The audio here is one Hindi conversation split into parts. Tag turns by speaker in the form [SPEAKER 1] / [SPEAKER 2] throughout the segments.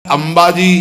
[SPEAKER 1] अंबाजी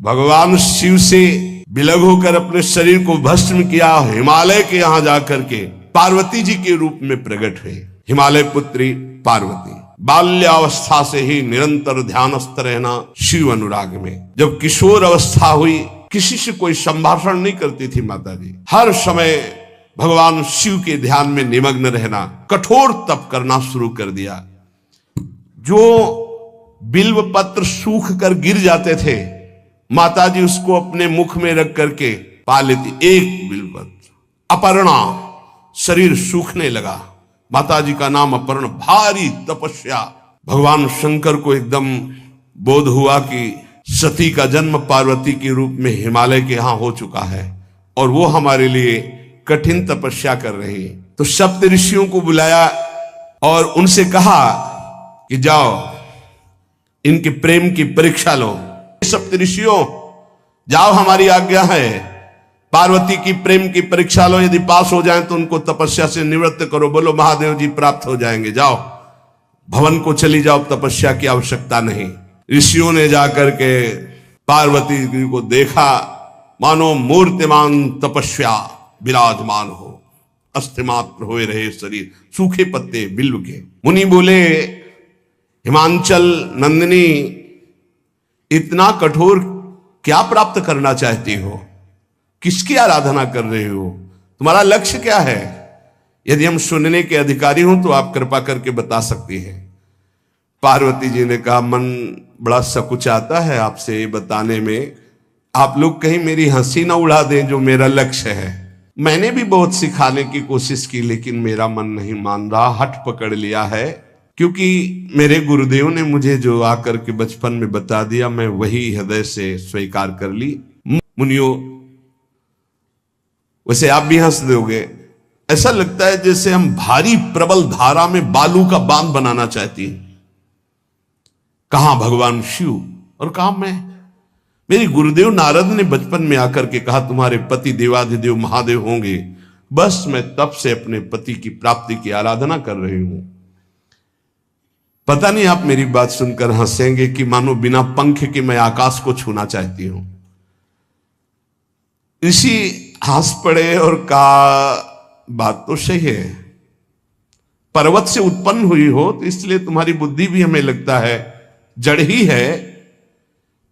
[SPEAKER 1] भगवान शिव से विलग होकर अपने शरीर को भस्म किया, हिमालय के यहां जाकर के पार्वती जी के रूप में प्रकट हुए। हिमालय पुत्री पार्वती बाल्यावस्था से ही निरंतर ध्यानस्थ रहना शिव अनुराग में। जब किशोर अवस्था हुई, किसी से कोई संभाषण नहीं करती थी माता जी, हर समय भगवान शिव के ध्यान में निमग्न रहना, कठोर तप करना शुरू कर दिया। जो बिल्व पत्र सूख कर गिर जाते थे, माता जी उसको अपने मुख में रख करके पा लेती। एक बिल्व पत्र, अपर्णा, शरीर सूखने लगा। माता जी का नाम अपर्णा। भारी तपस्या। भगवान शंकर को एकदम बोध हुआ कि सती का जन्म पार्वती के रूप में हिमालय के यहां हो चुका है और वो हमारे लिए कठिन तपस्या कर रही है। तो सप्त ऋषियों को बुलाया और उनसे कहा कि जाओ इनके प्रेम की परीक्षा लो। सप्त ऋषियों, जाओ, हमारी आज्ञा है, पार्वती की प्रेम की परीक्षा लो। यदि पास हो जाएं तो उनको तपस्या से निवृत्त करो। बोलो महादेव जी प्राप्त हो जाएंगे। जाओ भवन को चली जाओ, तपस्या की आवश्यकता नहीं। ऋषियों ने जाकर के पार्वती जी को देखा, मानो मूर्तिमान तपस्या विराजमान हो, अस्थिमात्र हुए रहे शरीर, सूखे पत्ते बिल्व के। मुनि बोले, हिमांचल नंदिनी, इतना कठोर क्या प्राप्त करना चाहती हो? किसकी आराधना कर रहे हो? तुम्हारा लक्ष्य क्या है? यदि हम सुनने के अधिकारी हों तो आप कृपा करके बता सकती हैं। पार्वती जी ने कहा, मन बड़ा सकुचाता है आपसे ये बताने में। आप लोग कहीं मेरी हंसी ना उड़ा दें जो मेरा लक्ष्य है। मैंने भी बहुत सिखाने की कोशिश की, लेकिन मेरा मन नहीं मान रहा, हठ पकड़ लिया है। क्योंकि मेरे गुरुदेव ने मुझे जो आकर के बचपन में बता दिया, मैं वही हृदय से स्वीकार कर ली। मुनियों, वैसे आप भी हंस दोगे, ऐसा लगता है जैसे हम भारी प्रबल धारा में बालू का बांध बनाना चाहती हैं। कहां भगवान शिव और कहां मैं? मेरे गुरुदेव नारद ने बचपन में आकर के कहा, तुम्हारे पति देवाधिदेव महादेव होंगे। बस मैं तब से अपने पति की प्राप्ति की आराधना कर रही हूं। पता नहीं आप मेरी बात सुनकर हंसेंगे कि मानो बिना पंख के मैं आकाश को छूना चाहती हूं। ऋषि हंस पड़े और कहा, बात तो सही है, पर्वत से उत्पन्न हुई हो तो इसलिए तुम्हारी बुद्धि भी हमें लगता है जड़ ही है।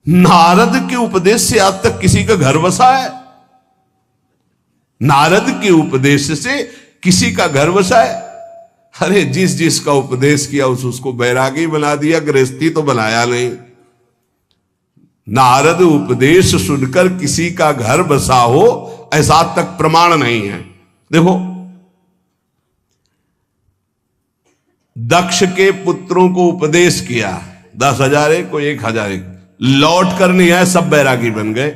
[SPEAKER 1] नारद के उपदेश से आज तक किसी का घर बसा है? नारद के उपदेश से किसी का घर बसा है? अरे जिस जिसका उपदेश किया उसको बैरागी बना दिया, गृहस्थी तो बनाया नहीं। नारद उपदेश सुनकर किसी का घर बसा हो ऐसा तक प्रमाण नहीं है। देखो, दक्ष के पुत्रों को उपदेश किया, 10,000 को 1,000 लौट कर नहीं आए, सब बैरागी बन गए।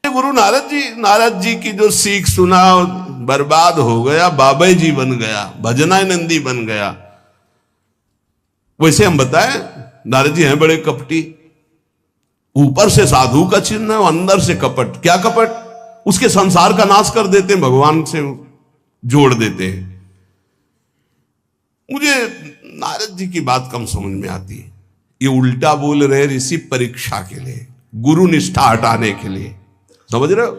[SPEAKER 1] गुरु नारद जी की जो सीख सुना बर्बाद हो गया, बाबा जी बन गया, भजनानंदी बन गया। वैसे हम बताएं, नारद जी हैं बड़े कपटी, ऊपर से साधु का चिन्ह, अंदर से कपट। क्या कपट? उसके संसार का नाश कर देते हैं, भगवान से जोड़ देते हैं। मुझे नारद जी की बात कम समझ में आती है। ये उल्टा बोल रहे ऋषि परीक्षा के लिए, गुरु निष्ठा हटाने के लिए, समझ रहे हो?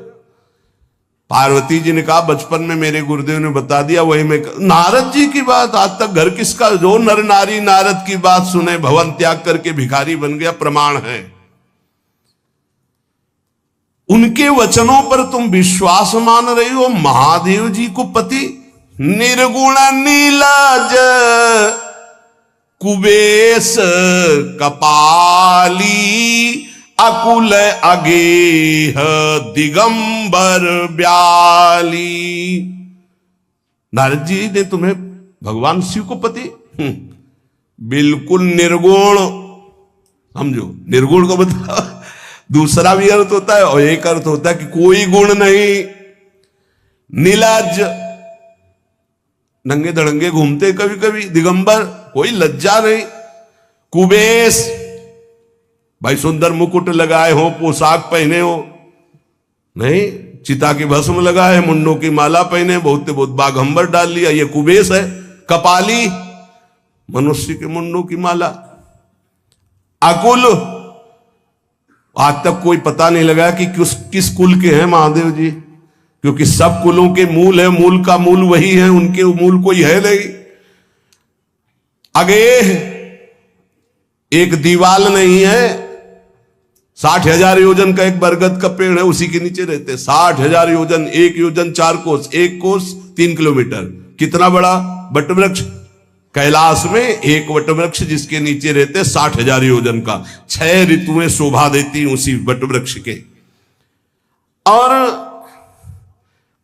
[SPEAKER 1] पार्वती जी ने कहा, बचपन में मेरे गुरुदेव ने बता दिया, वही मैं। नारद जी की बात आज तक घर किसका? जो नर नारी नारद की बात सुने भवन त्याग करके भिखारी बन गया, प्रमाण है। उनके वचनों पर तुम विश्वास मान रही हो? महादेव जी को पति, निर्गुण नीलाज कुबेश कपाली, अकुल अगेह दिगंबर ब्याली। नारद जी ने तुम्हें भगवान शिव को पति, बिल्कुल निर्गुण समझो। निर्गुण को बताओ, दूसरा भी अर्थ होता है और एक अर्थ होता है कि कोई गुण नहीं। नीलाज, नंगे धड़ंगे घूमते कभी कभी। दिगंबर, कोई लज्जा नहीं। कुबेश, भाई सुंदर मुकुट लगाए हो, पोशाक पहने हो, नहीं, चिता की भस्म लगाए, मुंडों की माला पहने, बहुत बाघंबर डाल लिया, ये कुबेश है। कपाली, मनुष्य के मुंडों की माला। अकुल, आज तक कोई पता नहीं लगा कि किस कुल के हैं महादेव जी, क्योंकि सब कुलों के मूल है, मूल का मूल वही है, उनके मूल कोई है नहीं। आगे एक दीवाल नहीं है, 60,000 योजन का एक बरगद का पेड़ है, उसी के नीचे रहते 60,000 योजन, 1 योजन 4 कोस, 1 कोस 3 किलोमीटर। कितना बड़ा वटवृक्ष कैलाश में, एक वटवृक्ष जिसके नीचे रहते 60,000 योजन का, 6 ऋतुएं शोभा देती उसी वटवृक्ष के। और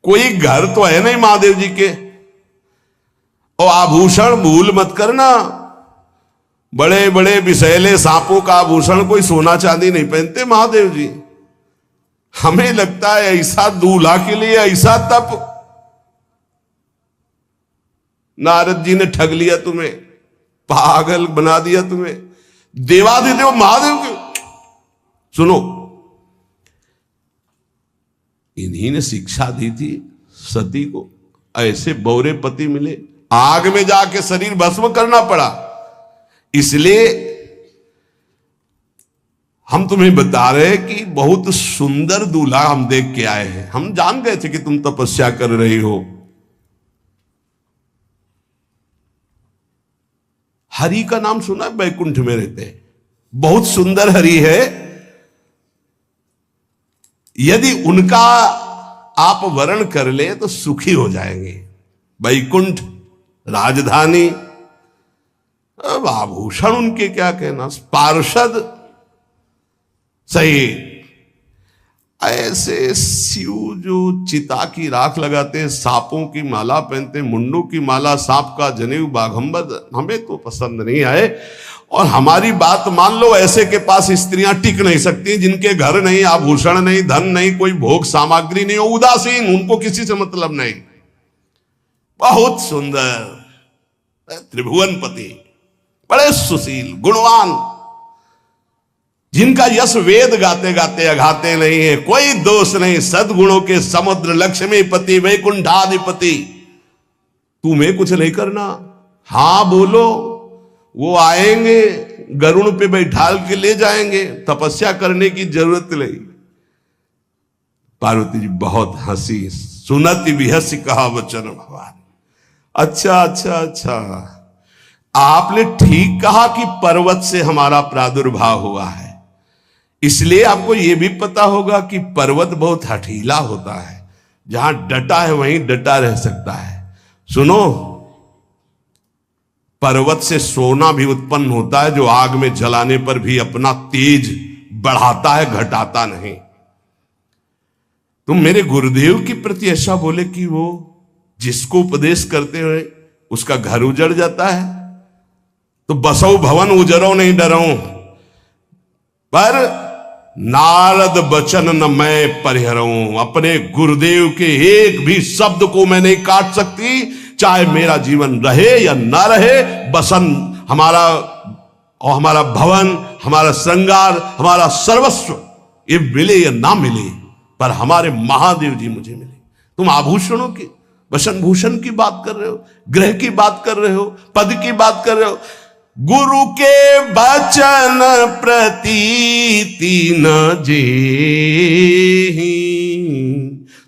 [SPEAKER 1] कोई घर तो है नहीं महादेव जी के। और आभूषण भूल मत करना, बड़े बड़े विषैले सांपों का आभूषण कोई सोना चांदी नहीं पहनते महादेव जी। हमें लगता है ऐसा दूल्हा के लिए ऐसा तप, नारद जी ने ठग लिया तुम्हें, पागल बना दिया तुम्हें। देवाधिदेव महादेव के सुनो, इन्हीं ने शिक्षा दी थी सती को, ऐसे बौरे पति मिले, आग में जाके शरीर भस्म करना पड़ा। इसलिए हम तुम्हें बता रहे हैं कि बहुत सुंदर दूल्हा हम देख के आए हैं। हम जान गए थे कि तुम तपस्या कर रही हो। हरि का नाम सुना है? बैकुंठ में रहते हैं, बहुत सुंदर हरि है। यदि उनका आप वर्ण कर ले तो सुखी हो जाएंगे। बैकुंठ राजधानी, अब आभूषण उनके क्या कहना, पार्षद सही। ऐसे शिव जो चिता की राख लगाते हैं, सांपों की माला पहनते हैं, मुंडों की माला, सांप का जनेऊ, बाघंबर, हमें तो पसंद नहीं आए। और हमारी बात मान लो, ऐसे के पास स्त्रियां टिक नहीं सकती जिनके घर नहीं, आभूषण नहीं, धन नहीं, कोई भोग सामग्री नहीं, उदासीन, उनको किसी से मतलब नहीं। बहुत सुंदर त्रिभुवनपति, बड़े सुशील गुणवान, जिनका यश वेद गाते गाते अघाते नहीं है, कोई दोष नहीं, सद्गुणों के समुद्र, लक्ष्मीपति, वैकुंठाधिपति। तुम्हें कुछ नहीं करना, हां बोलो, वो आएंगे, गरुड़ पे बैठाल के ले जाएंगे, तपस्या करने की जरूरत नहीं। पार्वती जी बहुत हंसी, सुनति विहसी कहा वचन भगवान। अच्छा अच्छा अच्छा, आपने ठीक कहा कि पर्वत से हमारा प्रादुर्भाव हुआ है, इसलिए आपको यह भी पता होगा कि पर्वत बहुत हठीला होता है, जहां डटा है वहीं डटा रह सकता है। सुनो, पर्वत से सोना भी उत्पन्न होता है, जो आग में जलाने पर भी अपना तेज बढ़ाता है, घटाता नहीं। तुम मेरे गुरुदेव के प्रति ऐसा बोले कि वो जिसको उपदेश करते हुए उसका घर उजड़ जाता है, तो बसो भवन उजरो नहीं डरो, पर नारद बचन न मैं परिहरऊं। अपने गुरुदेव के एक भी शब्द को मैं नहीं काट सकती, चाहे मेरा जीवन रहे या ना रहे। बसन हमारा और हमारा भवन, हमारा श्रृंगार, हमारा सर्वस्व, ये मिले या ना मिले, पर हमारे महादेव जी मुझे मिले। तुम आभूषणों की, वसन भूषण की बात कर रहे हो, ग्रह की बात कर रहे हो, पद की बात कर रहे हो। गुरु के वचन प्रतीति न जेहि,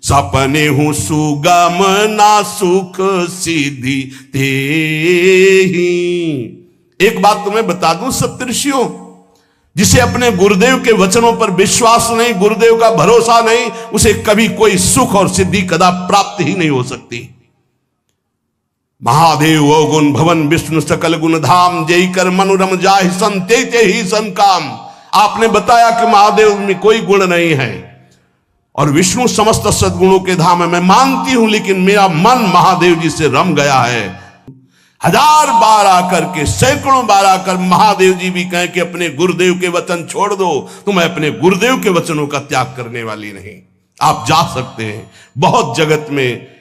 [SPEAKER 1] सपने हूं सुगम ना सुख सिद्धि तेहि। एक बात तुम्हें बता दूं सप्तऋषियों, जिसे अपने गुरुदेव के वचनों पर विश्वास नहीं, गुरुदेव का भरोसा नहीं, उसे कभी कोई सुख और सिद्धि कदा प्राप्त ही नहीं हो सकती। महादेव ओ गुण भवन विष्णु सकल गुण धाम, जय कर मनोरम जाहि संते ही सन काम। आपने बताया कि महादेव में कोई गुण नहीं है और विष्णु समस्त सद्गुणों के धाम है, मैं मानती हूं, लेकिन मेरा मन महादेव जी से रम गया है। 1000 बार आकर के, सैकड़ों बार आकर महादेव जी भी कहें कि अपने गुरुदेव के वचन छोड़ दो, तो मैं अपने गुरुदेव के वचनों का त्याग करने वाली नहीं। आप जा सकते हैं, बहुत जगत में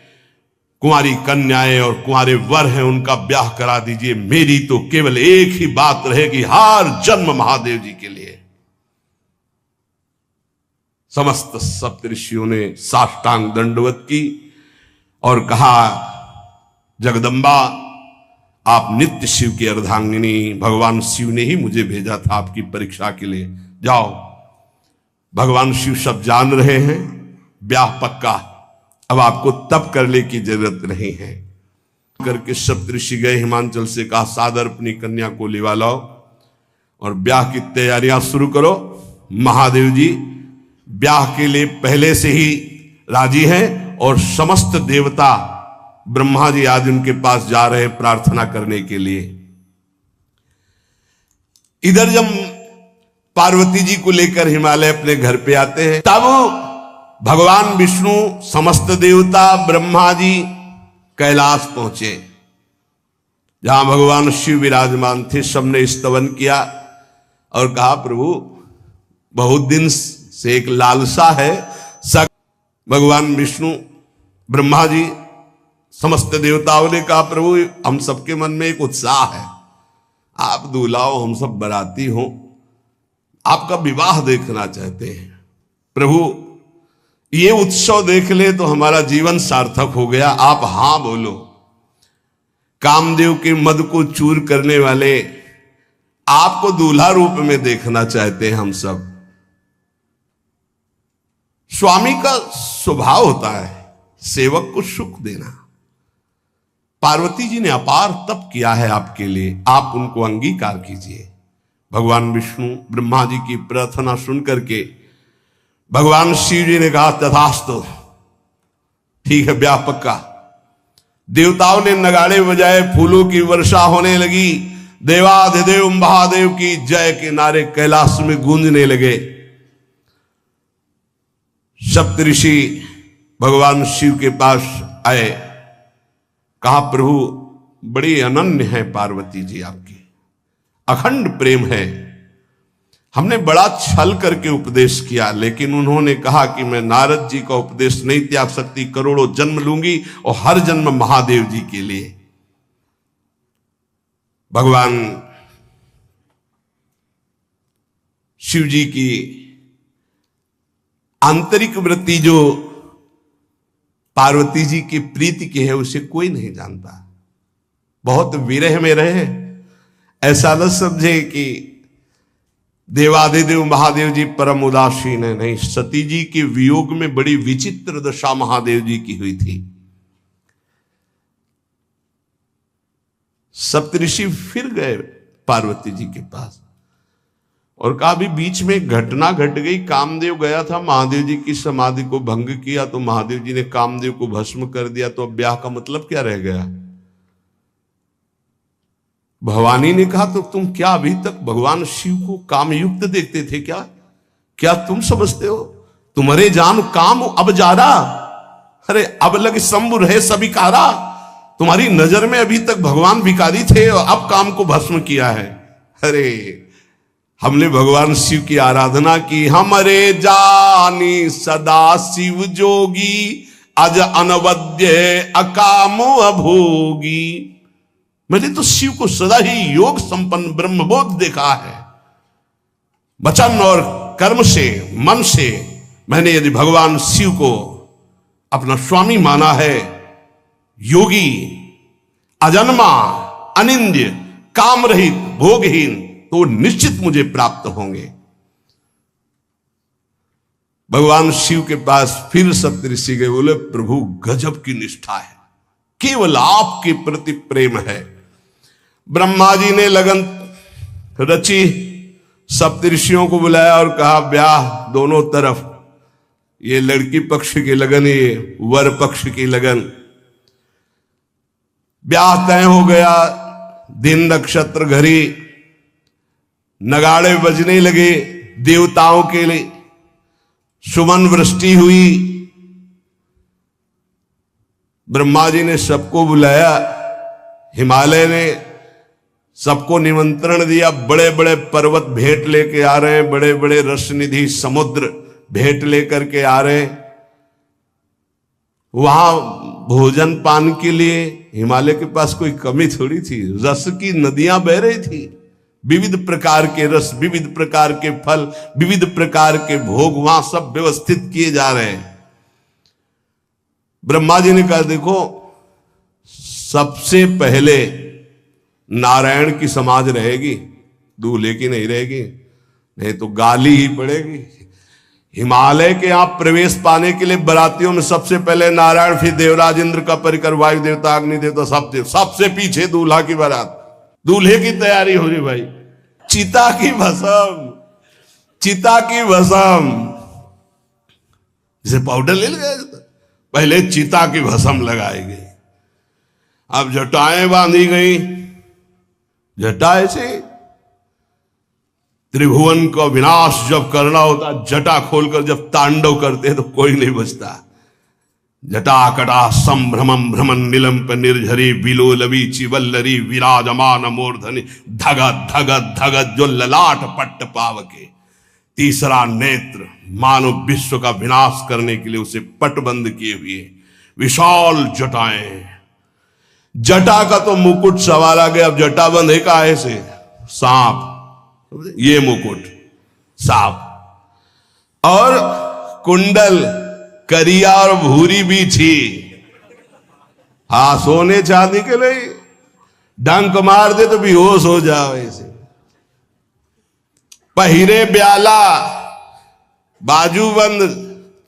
[SPEAKER 1] कुंवारी कन्याएं और कुंवारे वर हैं, उनका ब्याह करा दीजिए। मेरी तो केवल एक ही बात रहेगी, हर जन्म महादेव जी के लिए। समस्त सप्तऋषियों ने साष्टांग दंडवत की और कहा, जगदम्बा आप नित्य शिव की अर्धांगिनी, भगवान शिव ने ही मुझे भेजा था आपकी परीक्षा के लिए। जाओ भगवान शिव सब जान रहे हैं, ब्याह पक्का, अब आपको तप करने की जरूरत नहीं है। करके सप्तऋषि गए हिमांचल से, कहा सादर अपनी कन्या को लिवा लाओ और ब्याह की तैयारियां शुरू करो। महादेव जी ब्याह के लिए पहले से ही राजी हैं और समस्त देवता ब्रह्मा जी आदि उनके पास जा रहे हैं प्रार्थना करने के लिए। इधर जब पार्वती जी को लेकर हिमालय अपने घर पे आते हैं, तब भगवान विष्णु, समस्त देवता, ब्रह्मा जी कैलाश पहुंचे, जहां भगवान शिव विराजमान थे। सबने स्तवन किया और कहा प्रभु बहुत दिन से एक लालसा है। भगवान विष्णु, ब्रह्मा जी, समस्त देवताओं ने कहा प्रभु हम सबके मन में एक उत्साह है, आप दूल्हा हो, हम सब बराती हो, आपका विवाह देखना चाहते हैं। प्रभु ये उत्सव देख ले तो हमारा जीवन सार्थक हो गया, आप हां बोलो। कामदेव के मद को चूर करने वाले आपको दूल्हा रूप में देखना चाहते हैं हम सब। स्वामी का स्वभाव होता है सेवक को सुख देना। पार्वती जी ने अपार तप किया है आपके लिए, आप उनको अंगीकार कीजिए। भगवान विष्णु, ब्रह्मा जी की प्रार्थना सुन करके भगवान शिव जी ने कहा तथास्तु, ठीक है ब्याह पक्का। देवताओं ने नगाड़े बजाए, फूलों की वर्षा होने लगी, देवाधिदेव महादेव की जय के नारे कैलाश में गूंजने लगे। सप्तऋषि भगवान शिव के पास आए, कहा प्रभु बड़ी अनन्य है पार्वती जी आपकी, अखंड प्रेम है। हमने बड़ा छल करके उपदेश किया, लेकिन उन्होंने कहा कि मैं नारद जी का उपदेश नहीं त्याग सकती, करोड़ों जन्म लूंगी और हर जन्म महादेव जी के लिए। भगवान शिव जी की आंतरिक वृत्ति जो पार्वती जी की प्रीति की है उसे कोई नहीं जानता। बहुत विरह में रहे, ऐसा न समझे कि देवाधिदेव महादेव जी परम उदासीन है, नहीं। सती जी के वियोग में बड़ी विचित्र दशा महादेव जी की हुई थी। सप्तऋषि फिर गए पार्वती जी के पास और कहा भी बीच में घटना घट गई, कामदेव गया था महादेव जी की समाधि को भंग किया, तो महादेव जी ने कामदेव को भस्म कर दिया, तो अब ब्याह का मतलब क्या रह गया। भवानी ने कहा तो तुम क्या अभी तक भगवान शिव को कामयुक्त देखते थे क्या? क्या तुम समझते हो तुम्हारे जान काम अब जा रहा? अरे अब लग शंभु रहे सभी कारा। तुम्हारी नजर में अभी तक भगवान भिखारी थे और अब काम को भस्म किया है। अरे हमने भगवान शिव की आराधना की, हमारे जानी सदा शिव जोगी, अज अनवद्य अकामो अभोगी। मैंने तो शिव को सदा ही योग संपन्न ब्रह्मबोध देखा है। वचन और कर्म से, मन से मैंने यदि भगवान शिव को अपना स्वामी माना है, योगी, अजन्मा, अनिंद्य, काम रहित, भोगहीन, तो निश्चित मुझे प्राप्त होंगे। भगवान शिव के पास फिर सप्तऋषि गए, बोले प्रभु गजब की निष्ठा है, केवल आपके प्रति प्रेम है। ब्रह्मा जी ने लगन रची, सप्तऋषियों को बुलाया और कहा ब्याह दोनों तरफ, ये लड़की पक्ष की लगन, ये वर पक्ष की लगन। ब्याह तय हो गया, दिन नक्षत्र घड़ी, नगाड़े बजने लगे देवताओं के लिए, सुमन वृष्टि हुई। ब्रह्मा जी ने सबको बुलाया, हिमालय ने सबको निमंत्रण दिया, बड़े बड़े पर्वत भेंट लेके आ रहे हैं, बड़े बड़े रसनिधि समुद्र भेंट लेकर के आ रहे हैं। वहां भोजन पान के लिए हिमालय के पास कोई कमी थोड़ी थी, रस की नदियां बह रही थी, विविध प्रकार के रस, विविध प्रकार के फल, विविध प्रकार के भोग वहां सब व्यवस्थित किए जा रहे हैं। ब्रह्मा जी ने कहा देखो सबसे पहले नारायण की समाज रहेगी, दूल्हे की नहीं रहेगी, नहीं तो गाली ही पड़ेगी। हिमालय के यहाँ प्रवेश पाने के लिए बरातियों में सबसे पहले नारायण, फिर देवराज इंद्र का परिकर, वायु देवता, अग्नि देवता, सब देव, सबसे पीछे दूल्हा की बारात। दूल्हे की तैयारी हो रही भाई। चिता की भस्म, चिता की भस्म, जैसे पाउडर ले गए, पहले चिता की भस्म लगाई गई। अब जटाएं बांधी गई, जटा ऐसे त्रिभुवन का विनाश जब करना होता, जटा खोलकर जब तांडव करते तो कोई नहीं बचता। जटा कटा संभ्रमम भ्रमण निलंप निर्झरी बिलोलवी चिवल्लरी विराजमान मूर्धनि धगत धगत धगत जो ललाट पट्ट पावके। तीसरा नेत्र मानो विश्व का विनाश करने के लिए उसे पटबंद किए हुए विशाल जटाएं। जटा का तो मुकुट सवार आ गया। अब जटा बंध है का ऐसे सांप, ये मुकुट सांप, और कुंडल करिया और भूरी भी थी। हाँ, सोने चांदी के लिए डंक मार दे तो बेहोश हो जाओ ऐसे। पहिरे ब्याला, बाजूबंद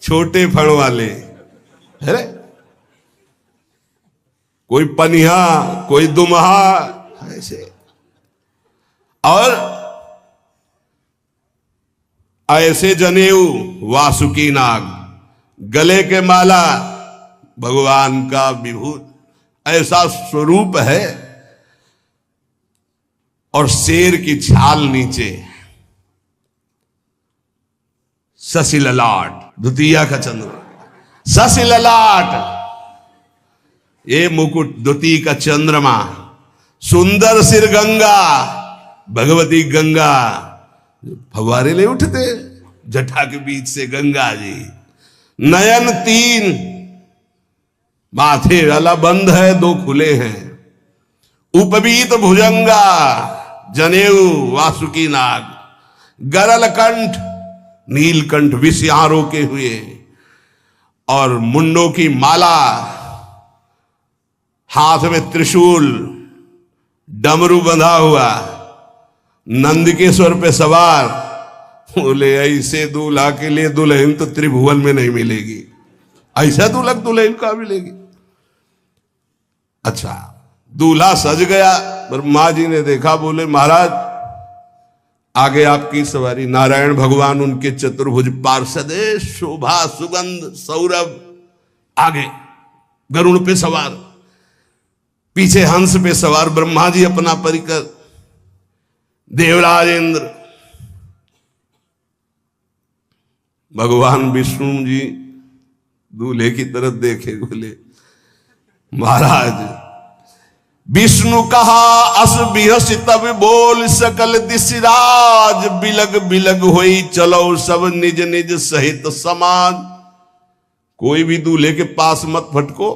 [SPEAKER 1] छोटे फण वाले, है कोई पनिहा, कोई दुमहा ऐसे, और ऐसे जनेऊ वासुकी नाग, गले के माला भगवान का विभूत, ऐसा स्वरूप है। और शेर की छाल नीचे, शशि ललाट, द्वितीया का चंद्रमा, शशि ललाट, ये मुकुट द्वितीय का चंद्रमा, सुंदर सिर गंगा, भगवती गंगा, फवारे ले उठते जटा के बीच से गंगा जी। नयन तीन, माथे वाला बंद है, दो खुले हैं। उपवीत भुजंगा, जनेऊ वासुकी नाग, गरल कंठ, नीलकंठ विष यहां रोके हुए, और मुंडों की माला, हाथ में त्रिशूल, डमरू बंधा हुआ, नंदकेश्वर पे सवार। बोले ऐसे दूल्हा के लिए दुल्हन तो त्रिभुवन में नहीं मिलेगी, ऐसा दुल्हन दुल्हन का मिलेगी। अच्छा, दूल्हा सज गया, ब्रह्मा जी ने देखा, बोले महाराज आगे आपकी सवारी। नारायण भगवान उनके चतुर्भुज पार्षद, शोभा सुगंध सौरभ, आगे गरुण पे सवार, पीछे हंस पे सवार ब्रह्मा जी अपना परिकर, देवराज इंद्र, भगवान विष्णु जी दूल्हे की तरफ देखे, बोले महाराज विष्णु कहा अस बिहस तब बोल सकल दिशराज, बिलग बिलग होई चलो सब निज निज सहित समाज। कोई भी दूल्हे के पास मत फटको,